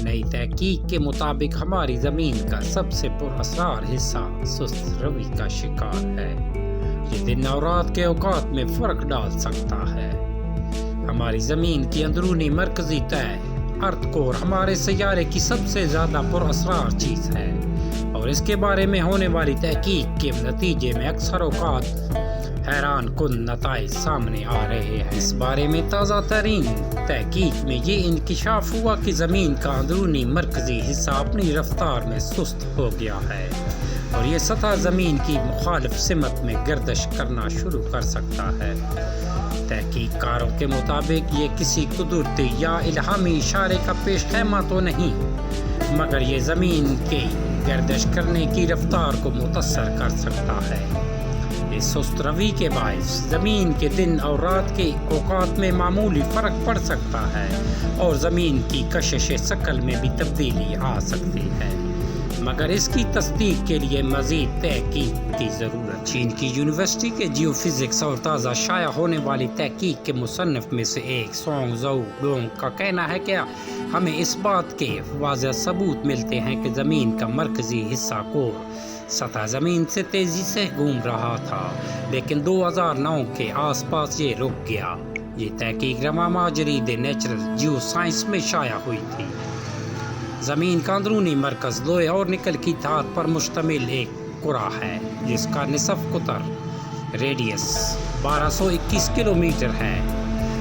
نئی تحقیق کے مطابق ہماری زمین کا سب سے پراسرار حصہ سست روی کا شکار ہے۔ یہ دن اور رات کے اوقات میں فرق ڈال سکتا ہے۔ ہماری زمین کی اندرونی مرکزی تہہ ارتھ کور ہمارے سیارے کی سب سے زیادہ پراسرار چیز ہے، اور اس کے بارے میں ہونے والی تحقیق کے نتیجے میں اکثر اوقات حیران کن نتائج سامنے آ رہے ہیں۔ اس بارے میں تازہ ترین تحقیق میں یہ انکشاف ہوا کہ زمین کا اندرونی مرکزی حصہ اپنی رفتار میں سست ہو گیا ہے اور یہ سطح زمین کی مخالف سمت میں گردش کرنا شروع کر سکتا ہے۔ تحقیق کاروں کے مطابق یہ کسی قدرتی یا الہامی اشارے کا پیش خیمہ تو نہیں، مگر یہ زمین کے گردش کرنے کی رفتار کو متاثر کر سکتا ہے۔ اس سست روی کے باعث زمین کے دن اور رات کے اوقات میں معمولی فرق پڑ سکتا ہے اور زمین کی کشش ثقل میں بھی تبدیلی آ سکتی ہے، مگر اس کی تصدیق کے لیے مزید تحقیق کی ضرورت۔ چین کی یونیورسٹی کے جیو فزکس اور تازہ شائع ہونے والی تحقیق کے مصنف میں سے ایک سونگ زو ڈونگ کا کہنا ہے کہ ہمیں اس بات کے واضح ثبوت ملتے ہیں کہ زمین کا مرکزی حصہ کور سطح زمین سے تیزی سے گھوم رہا تھا، لیکن 2009 کے آس پاس یہ رک گیا۔ یہ تحقیق روانہ جریدِ نیچرل جیو سائنس میں شائع ہوئی تھی۔ زمین کا اندرونی مرکز لوہے اور نکل کی دھات پر مشتمل ایک کرہ ہے جس کا نصف قطر ریڈیس 1221 کلومیٹر ہے۔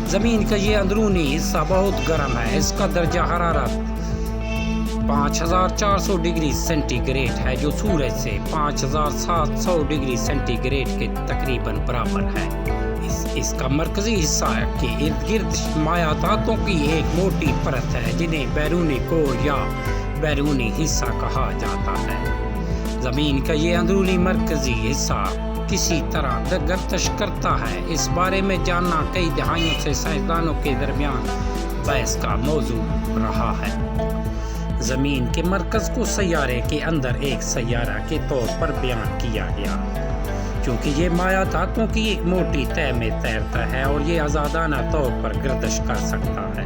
زمین کا یہ اندرونی حصہ بہت گرم ہے، اس کا درجہ حرارت 5400 ڈگری سینٹی گریڈ ہے، جو سورج سے 5700 ڈگری سینٹی گریڈ کے تقریباً برابر ہے۔ اس کا مرکزی حصہ کے ارد گرد مائع دھاتوں کی ایک موٹی پرت ہے جنہیں بیرونی کور یا بیرونی حصہ کہا جاتا ہے۔ زمین کا یہ اندرونی مرکزی حصہ کسی طرح گردش کرتا ہے، اس بارے میں جاننا کئی دہائیوں سے سائنسدانوں کے درمیان بحث کا موضوع رہا ہے۔ زمین کے مرکز کو سیارے کے اندر ایک سیارہ کے طور پر بیان کیا گیا، کیونکہ یہ مائع دھاتوں کی ایک موٹی تہہ میں تیرتا ہے اور یہ آزادانہ طور پر گردش کر سکتا ہے۔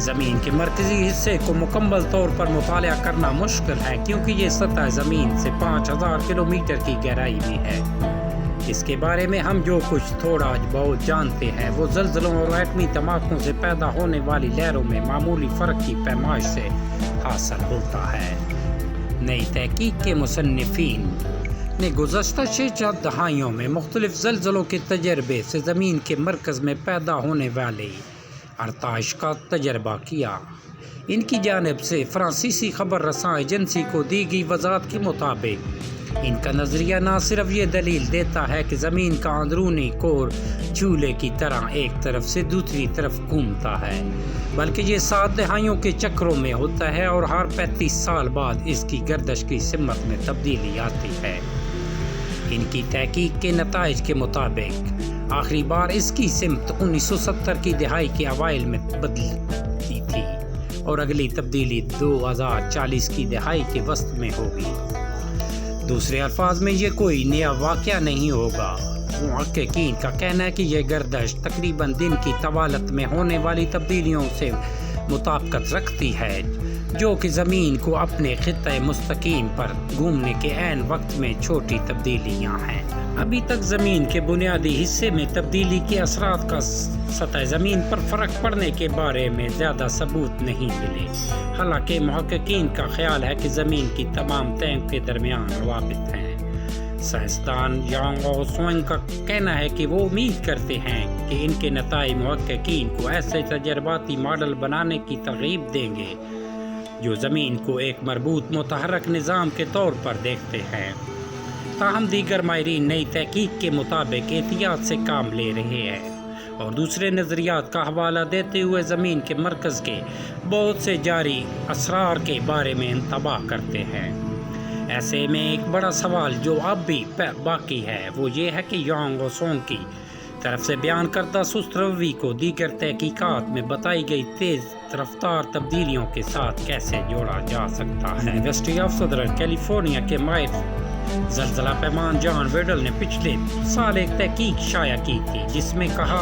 زمین کے مرکزی حصے کو مکمل طور پر مطالعہ کرنا مشکل ہے کیونکہ یہ سطح زمین سے 5000 کلومیٹر کی گہرائی میں ہے۔ اس کے بارے میں ہم جو کچھ تھوڑا بہت جانتے ہیں وہ زلزلوں اور ایٹمی دھماکوں سے پیدا ہونے والی لہروں میں معمولی فرق کی پیمائش سے حاصل ہوتا ہے۔ نئی تحقیق کے مصنفین نے گزشتہ 6 دہائیوں میں مختلف زلزلوں کے تجربے سے زمین کے مرکز میں پیدا ہونے والی ارتعاش کا تجربہ کیا۔ ان کی جانب سے فرانسیسی خبر رساں ایجنسی کو دی گئی وضاحت کے مطابق ان کا نظریہ نہ صرف یہ دلیل دیتا ہے کہ زمین کا اندرونی کور چولہے کی طرح ایک طرف سے دوسری طرف گھومتا ہے، بلکہ یہ 7 دہائیوں کے چکروں میں ہوتا ہے اور ہر 35 سال بعد اس کی گردش کی سمت میں تبدیلی آتی ہے۔ ان کی تحقیق کے نتائج کے مطابق آخری بار اس کی سمت 1970 کی دہائی کے اوائل میں بدلتی تھی اور اگلی تبدیلی 2040 کی دہائی کے وسط میں ہوگی۔ دوسرے الفاظ میں یہ کوئی نیا واقعہ نہیں ہوگا۔ محققین کا کہنا ہے کہ یہ گردش تقریباً دن کی طوالت میں ہونے والی تبدیلیوں سے مطابقت رکھتی ہے، جو کہ زمین کو اپنے خطۂ مستقیم پر گھومنے کے عین وقت میں چھوٹی تبدیلیاں ہیں۔ ابھی تک زمین کے بنیادی حصے میں تبدیلی کے اثرات کا سطح زمین پر فرق پڑنے کے بارے میں زیادہ ثبوت نہیں ملے، حالانکہ محققین کا خیال ہے کہ زمین کی تمام تہوں کے درمیان روابط ہیں۔ سائنسدان یانگ اور سوئنگ کا کہنا ہے کہ وہ امید کرتے ہیں کہ ان کے نتائج محققین کو ایسے تجرباتی ماڈل بنانے کی ترغیب دیں گے جو زمین کو ایک مربوط متحرک نظام کے طور پر دیکھتے ہیں۔ تاہم دیگر ماہرین نئی تحقیق کے مطابق احتیاط سے کام لے رہے ہیں اور دوسرے نظریات کا حوالہ دیتے ہوئے زمین کے مرکز کے بہت سے جاری اسرار کے بارے میں انتباہ کرتے ہیں۔ ایسے میں ایک بڑا سوال جو اب بھی باقی ہے وہ یہ ہے کہ یانگ اور سونگ کی طرف سے بیان کردہ سست روی کو دیگر تحقیقات میں بتائی گئی تیز رفتار تبدیلیوں کے ساتھ کیسے جوڑا جا سکتا ہے۔ یونیورسٹی آف سدرن کیلیفورنیا کے ماہر زلزلہ پیمان جان ویڈل نے پچھلے سال ایک تحقیق شائع کی تھی جس میں کہا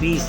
20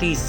30